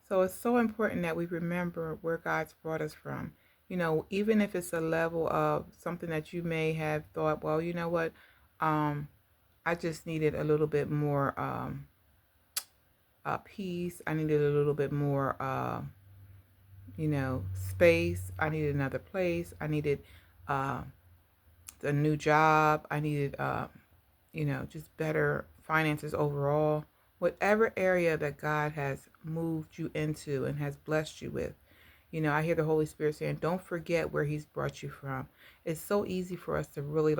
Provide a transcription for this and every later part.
So it's so important that we remember where God's brought us from. Even if it's a level of something that you may have thought, well, you know what, um, I just needed a little bit more peace. I needed a little bit more, space. I needed another place. I needed uh, a new job. I needed, just better finances overall. Whatever area that God has moved you into and has blessed you with, I hear the Holy Spirit saying, don't forget where He's brought you from. It's so easy for us to really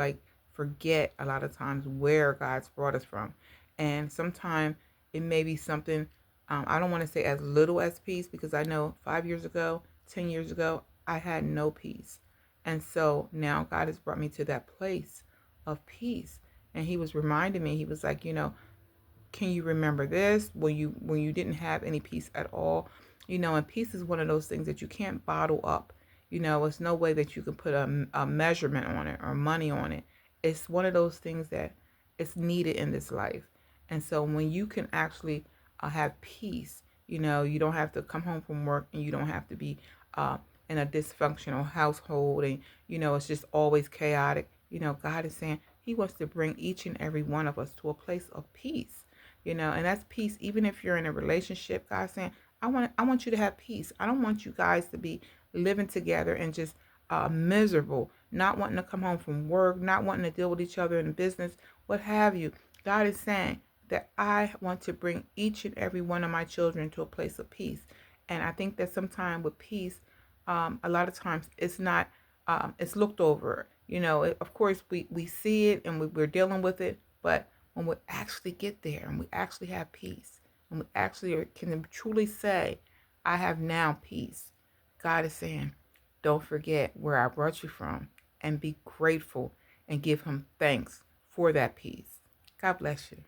forget a lot of times where God's brought us from. And sometimes it may be something, I don't want to say as little as peace, because I know 5 years ago, 10 years ago, I had no peace. And so now God has brought me to that place of peace. And He was reminding me, He was like, can you remember this when you didn't have any peace at all? And peace is one of those things that you can't bottle up. It's no way that you can put a measurement on it or money on it. It's one of those things that is needed in this life. And so when you can actually have peace, you don't have to come home from work, and you don't have to be in a dysfunctional household, and it's just always chaotic. God is saying He wants to bring each and every one of us to a place of peace. And that's peace. Even if you're in a relationship, God's saying, I want you to have peace. I don't want you guys to be living together and just miserable, not wanting to come home from work, not wanting to deal with each other in business, what have you. God is saying that I want to bring each and every one of my children to a place of peace. And I think that sometimes with peace, a lot of times it's not, it's looked over. Of course, we see it and we're dealing with it, but when we actually get there and we actually have peace, and we actually can truly say, I have now peace, God is saying, don't forget where I brought you from, and be grateful and give Him thanks for that peace. God bless you.